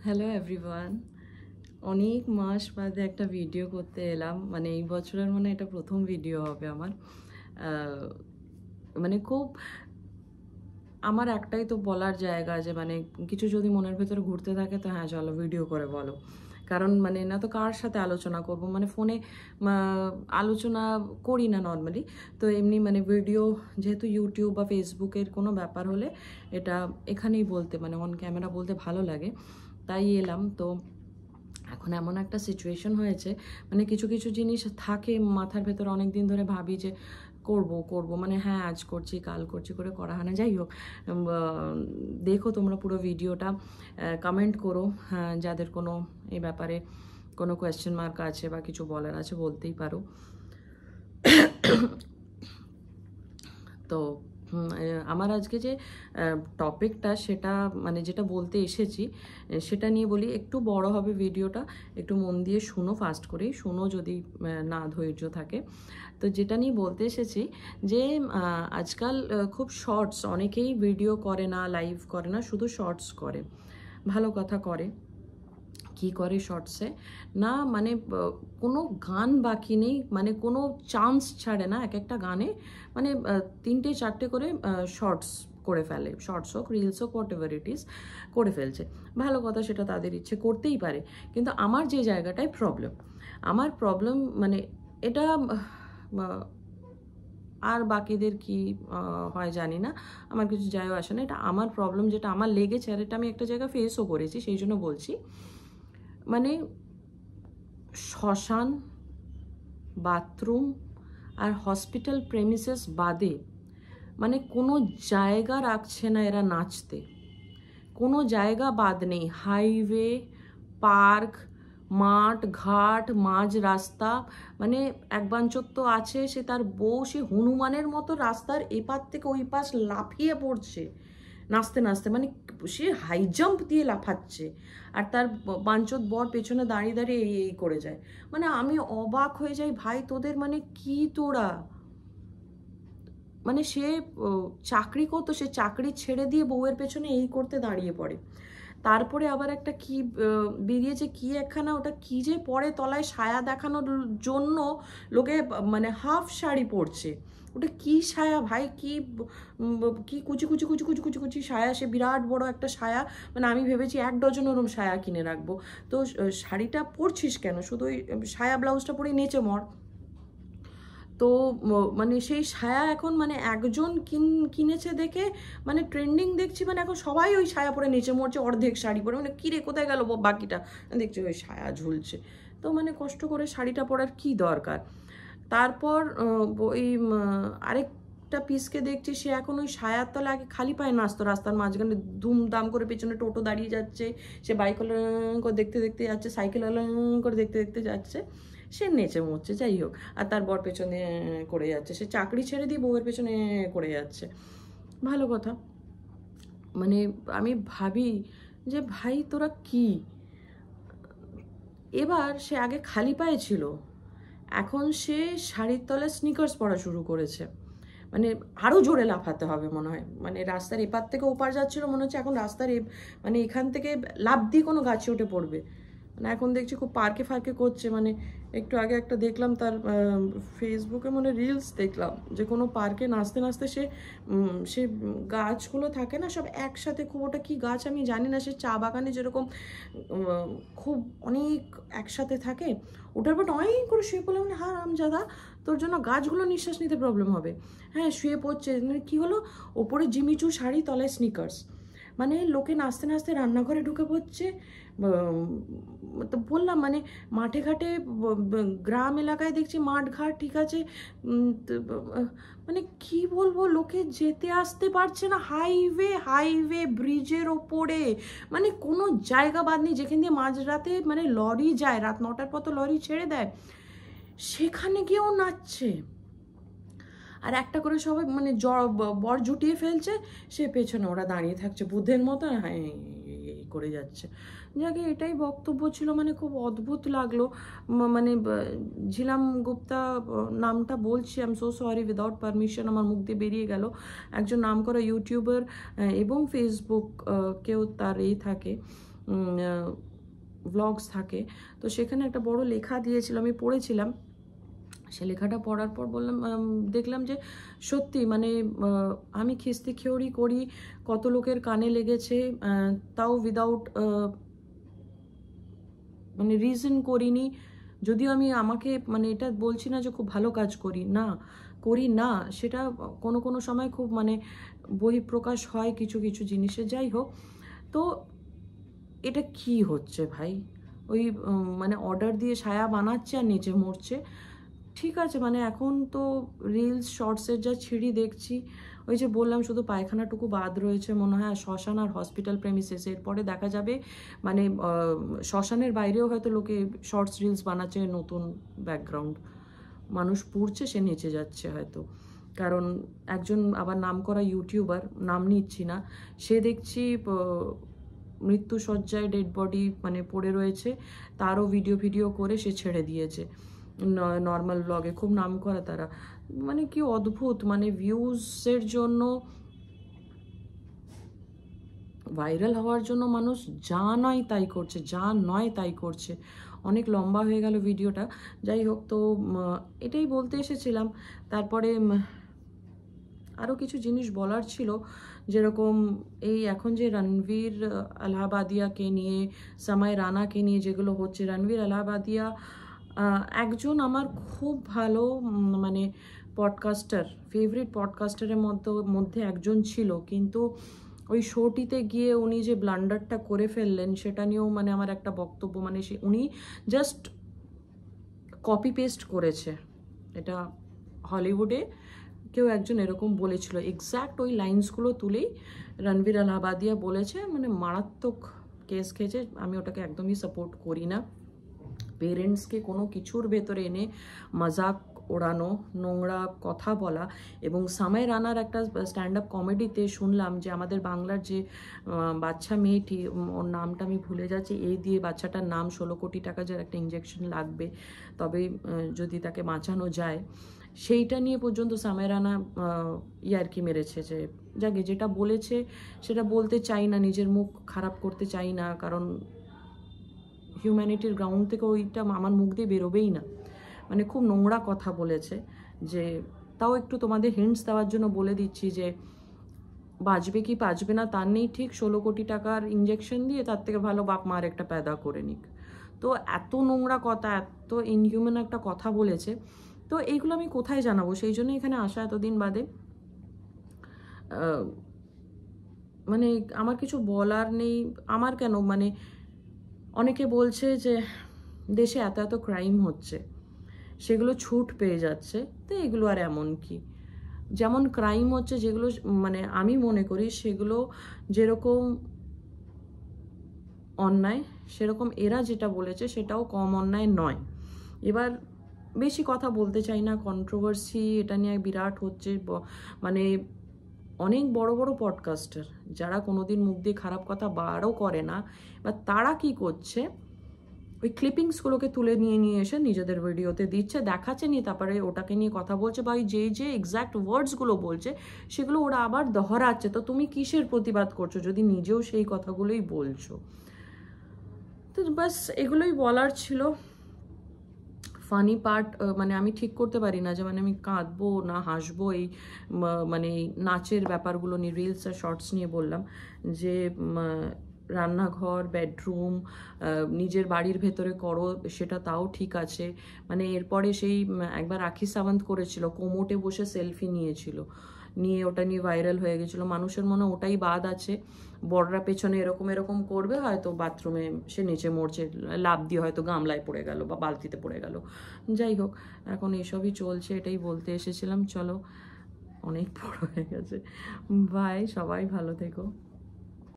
Hello everyone, অনেক মাস বাদে একটা ভিডিও করতে এলাম। মানে এই বছরের এটা প্রথম ভিডিও হবে আমার। মানে খুব আমার একটাই তো বলার জায়গা যে কিছু যদি মনের ভেতরে ঘুরতে থাকে তো হ্যাঁ চলো ভিডিও করে বলো। কারণ না তো কার সাথে আলোচনা করব, ফোনে আলোচনা করি না নর্মালি। তো এমনি ভিডিও, যেহেতু ইউটিউব বা ফেসবুকের কোনো ব্যাপার হলে এটা এখানেই বলতে অন ক্যামেরা বলতে ভালো লাগে, তাই এলাম। তো এখন এমন একটা সিচুয়েশন হয়েছে, কিছু কিছু জিনিস থাকে মাথার ভেতরে, অনেক দিন ধরে ভাবি যে করব করব, হ্যাঁ আজ করছি কাল করছি করে করা হয় না। যাই হোক, দেখো তোমরা পুরো ভিডিওটা, কমেন্ট করো, হ্যাঁ যাদের কোনো এই ব্যাপারে কোনো কোয়েশ্চেন মার্ক আছে বা কিছু বলার আছে বলতেই পারো। তো আমার আজকে যে টপিকটা, সেটা যেটা বলতে এসেছি সেটা নিয়ে বলি। একটু বড় হবে ভিডিওটা, একটু মন দিয়ে শুনো, ফাস্ট করেই শুনো যদি না ধৈর্য থাকে। তো যেটা নিয়ে বলতে এসেছি যে আজকাল খুব শর্টস, অনেকেই ভিডিও করে না, লাইভ করে না, শুধু শর্টস করে। ভালো কথা করে। কি করে শর্টসে না, কোনো গান বাকি নেই, কোনো চান্স ছাড়ে না। এক একটা গানে 3-4টে করে শর্টস করে ফেলে। শর্টস হোক, রিলস হোক, হোয়াট এভার ইট ইজ, করে ফেলছে। ভালো কথা, সেটা তাদের ইচ্ছে, করতেই পারে। কিন্তু আমার যে জায়গাটায় প্রবলেম, আমার প্রবলেম এটা আর বাকিদের কি হয় জানি না, আমার কিছু যায়ও আসে না। এটা আমার প্রবলেম, যেটা আমার লেগেছে, আর এটা আমি একটা জায়গায় ফেসও করেছি, সেই জন্য বলছি। শ্মশান, বাথরুম আর হসপিটাল প্রেমিসেস বাদে কোনো জায়গা রাখছে না এরা নাচতে। কোনো জায়গা বাদ নেই। হাইওয়ে, পার্ক, মাঠ ঘাট, মাঝ রাস্তা, এক বাঞ্চত তো আছে, সে তার বউ সে হনুমানের মতো রাস্তার এপার থেকে ওই পাশ লাফিয়ে পড়ছে নাচতে নাচতে, সে হাই জাম্প দিয়ে লাফাচ্ছে, আর তার বাঞ্চত বর পেছনে দাঁড়িয়ে দাঁড়িয়ে এই এই করে যায়। আমি অবাক হয়ে যাই, ভাই তোদের কি তোরা, সে চাকরি করতো, সে চাকরি ছেড়ে দিয়ে বউয়ের পেছনে এই করতে দাঁড়িয়ে পড়ে। তারপরে আবার একটা কি বেরিয়েছে, কি একখানা, ওটা কি যে পরে তলায় সায়া দেখানোর জন্য লোকে হাফ শাড়ি পরছে। ওটা কি সায়া ভাই, কি কি কুচি কুচি কুচি কুচি কুচি কুচি সায়া, সে বিরাট বড় একটা সায়া। আমি ভেবেছি 1 ডজন ওরম সায়া কিনে রাখবো। তো শাড়িটা পরছিস কেন, শুধু ওই সায়া ব্লাউজটা পরে নেচে মর। তো সেই সায়া এখন একজন কিনেছে দেখে ট্রেন্ডিং দেখছি, এখন সবাই ওই সায়া পরে নেচে মরছে, অর্ধেক শাড়ি পরে। কিরে কোথায় গেল বাকিটা, দেখছি ওই সায়া ঝুলছে। তো কষ্ট করে শাড়িটা পরার কি দরকার। তারপর ওই আরেকটা পিসকে দেখছি, সে এখন ওই সায়ার তলে আগে খালি পায়ে নাচতো, রাস্তার মাঝখানে ধুমধাম করে, পেছনে টোটো দাঁড়িয়ে যাচ্ছে, সে বাইক করে দেখতে দেখতে যাচ্ছে, সাইকেল করে দেখতে দেখতে যাচ্ছে, সে নেচে মরছে। যাই হোক, আর তার বর পেছনে করে যাচ্ছে, সে চাকরি ছেড়ে দিয়ে বউয়ের পেছনে করে যাচ্ছে। ভালো কথা। আমি ভাবি যে ভাই তোরা কি। এবার সে আগে খালি পায়ে ছিল, এখন সে শাড়ির তলায় স্নিকার্স পরা শুরু করেছে। আরও জোরে লাফাতে হবে মনে হয়। রাস্তার এপার থেকে ওপার যাচ্ছিল, মনে হচ্ছে এখন রাস্তার এখান থেকে লাফ দিয়ে কোনো গাছে উঠে পড়বে। এখন দেখছি খুব পার্কে ফার্কে করছে। একটু আগে একটা দেখলাম তার ফেসবুকে রিলস দেখলাম, যে কোনো পার্কে নাচতে নাচতে সে সে গাছগুলো থাকে না সব একসাথে, খুব, ওটা কি গাছ আমি জানি না, সে চা বাগানে যেরকম খুব অনেক একসাথে থাকে, ওটার পর অনেক করে শুয়ে পড়লাম। হ্যাঁ রামজাদা, তোর জন্য গাছগুলো নিঃশ্বাস নিতে প্রবলেম হবে। হ্যাঁ শুয়ে পড়ছে, কি হলো, ওপরে জিমিচু শাড়ি, তলায় স্নিকার্স। লোকে নাচতে নাচতে রান্নাঘরে ঢুকে পড়ছে। তো বললাম মাঠে ঘাটে, গ্রাম এলাকায় দেখছি মাঠ ঘাট ঠিক আছে, কি বলবো, লোকে যেতে আসতে পারছে না। হাইওয়ে হাইওয়ে ব্রিজের ওপরে, কোনো জায়গা বাদ নেই যেখান দিয়ে মাঝরাতে লরি যায়, রাত 9টার পর তো লরি ছেড়ে দেয়, সেখানে গিয়েও নাচছে। আর একটা করে সবাই বর জুটিয়ে ফেলছে, সে পেছনে ওরা দাঁড়িয়ে থাকছে বুদ্ধের মতো, হ্যাঁ এই করে যাচ্ছে। যাকে এটাই বক্তব্য ছিল। খুব অদ্ভুত লাগলো। ঝিলাম গুপ্তা নামটা বলছি, I am so sorry, without permission আমার মুখ দিয়ে বেরিয়ে গেল। একজন নাম করা ইউটিউবার এবং ফেসবুক কেউ তার এই থাকে, ব্লগস থাকে, তো সেখানে একটা বড় লেখা দিয়েছিল, আমি পড়েছিলাম। সে লেখাটা পড়ার পর বললাম, দেখলাম যে সত্যি মানে আমি খিস্তি খেউড়ি করি, কত লোকের কানে লেগেছে, তাও উইদাউট মানে রিজন করিনি। যদিও আমি আমাকে মানে এটা বলছি না যে খুব ভালো কাজ করি না, সেটা কোনো কোনো সময় খুব মানে বহিঃপ্রকাশ হয় কিছু কিছু জিনিসে। যাই হোক, তো এটা কি হচ্ছে ভাই? ওই মানে অর্ডার দিয়ে সায়া বানাচ্ছে আর নিচে মরছে। ঠিক আছে, মানে এখন তো রিলস শর্টসের যা ছিঁড়ি দেখছি, ওই যে বললাম শুধু পায়খানাটুকু বাদ রয়েছে মনে হয়, শ্মশান আর হসপিটাল প্রেমিসেস। এরপরে দেখা যাবে মানে শ্মশানের বাইরেও হয়তো লোকে শর্টস রিলস বানাচ্ছে, নতুন ব্যাকগ্রাউন্ড, মানুষ পুড়ছে, সে নেচে যাচ্ছে হয়তো। কারণ একজন আবার নামকরা ইউটিউবার, নাম নিচ্ছি না, সে দেখছি মৃত্যুসজ্জায় ডেড বডি মানে পড়ে রয়েছে, তারও ভিডিও করে সে ছেড়ে দিয়েছে নর্মাল ব্লগে, খুব নাম করা তারা। মানে কি অদ্ভুত, মানে ভিউজের জন্য, ভাইরাল হওয়ার জন্য মানুষ যা নয় তাই করছে। অনেক লম্বা হয়ে গেল ভিডিওটা, যাই হোক। তো এটাই বলতে এসেছিলাম। তারপরে আরও কিছু জিনিস বলার ছিল, যেরকম এই এখন যে রণবীর আলাহাবাদিয়াকে নিয়ে, সামাই রানাকে নিয়ে যেগুলো হচ্ছে। রণবীর আলাহাবাদিয়া একজন আমার খুব ভালো মানে পডকাস্টার, ফেভারিট পডকাস্টারের মধ্যে একজন ছিল, কিন্তু ওই শোটিতে গিয়ে উনি যে ব্লান্ডারটা করে ফেললেন, সেটা নিয়েও মানে আমার একটা বক্তব্য, মানে উনি জাস্ট কপি পেস্ট করেছে। এটা হলিউডে কেউ একজন এরকম বলেছিল, এক্স্যাক্ট ওই লাইন্সগুলো তুলেই রণবীর আলাহাবাদিয়া বলেছে, মানে মারাত্মক কেস খেয়েছে। আমি ওটাকে একদমই সাপোর্ট করি না। পেরেন্টসকে কোনো কিছুর ভেতরে এনে মজাক ওড়ানো, নোংরা কথা বলা। এবং সামাই রানার একটা স্ট্যান্ড আপ কমেডিতে শুনলাম যে আমাদের বাংলার যে বাচ্চা মেয়েটি, ওর নামটা আমি ভুলে যাচ্ছি, এই দিয়ে বাচ্চাটার নাম 16 কোটি টাকা যার একটা ইঞ্জেকশন লাগবে, তবে যদি তাকে বাঁচানো যায়, সেইটা নিয়ে পর্যন্ত সামাই রানা ইয়ার্কি মেরেছে। যে যাকে যেটা বলেছে সেটা বলতে চাই না, নিজের মুখ খারাপ করতে চাই না, কারণ হিউম্যানিটির গ্রাউন্ড থেকে ওইটা আমার মুখ দিয়ে বেরোবেই না। মানে খুব নোংরা কথা বলেছে। যে তাও একটু তোমাদের হিন্টস দেওয়ার জন্য বলে দিচ্ছি যে বাঁচবে কি বাঁচবে না তার নেই ঠিক, 16 কোটি টাকার ইঞ্জেকশন দিয়ে তার থেকে ভালো বাপ মার একটা প্যাদা করে নিক। তো এত নোংরা কথা, এত ইনহিউম্যান একটা কথা বলেছে। তো এইগুলো আমি কোথায় জানাবো, সেই জন্য এখানে আসা এতদিন বাদে। মানে আমার কিছু বলার নেই। আমার কেন, মানে অনেকে বলছে যে দেশে এত এত ক্রাইম হচ্ছে, সেগুলো ছুট পেয়ে যাচ্ছে, তো এগুলো আর এমন কি? যেমন ক্রাইম হচ্ছে, যেগুলো মানে আমি মনে করি সেগুলো যেরকম অন্যায়, সেরকম এরা যেটা বলেছে সেটাও কম অন্যায় নয়। এবার বেশি কথা বলতে চাই না, কন্ট্রোভার্সি এটা নিয়ে বিরাট হচ্ছে। মানে অনেক বড় বড় পডকাস্টার যারা কোনোদিন মুখ দিয়ে খারাপ কথা বারও করে না, বা তারা কি করছে, ওই ক্লিপিংসগুলোকে তুলে নিয়ে এসে নিজেদের ভিডিওতে দিচ্ছে, দেখাচ্ছে, নিয়ে তারপরে ওটাকে নিয়ে কথা বলছে, বা ওই যে এক্স্যাক্ট ওয়ার্ডসগুলো বলছে সেগুলো ওরা আবার দহরাচ্ছে। তো তুমি কিসের প্রতিবাদ করছো যদি নিজেও সেই কথাগুলোই বলছো? তো বাস এগুলোই বলার ছিল। ফানি পার্ট মানে আমি ঠিক করতে পারি না যে মানে আমি কাঁদবো না হাসবো, এই মানে নাচের ব্যাপারগুলো নিয়ে, রিলস আর শর্টস নিয়ে বললাম যে রান্নাঘর, বেডরুম, নিজের বাড়ির ভেতরে করো, সেটা তাও ঠিক আছে। মানে এরপরে সেই একবার রাখি সাওয়ান্ত করেছিল, কোমোটে বসে সেলফি নিয়ে ওটা নিয়ে ভাইরাল হয়ে গেছিলো। মানুষের মনে ওটাই বাদ আছে, বড়রা পেছনে এরকম করবে, হয়তো বাথরুমে সে নিচে মরছে, লাফ দিয়ে হয়তো গামলায় পড়ে গেল বা বালতিতে পড়ে গেল। যাই হোক, এখন এইসবই চলছে, এটাই বলতে এসেছিলাম। চলো, অনেক বড় হয়ে গেছে। বাই, সবাই ভালো থেকো।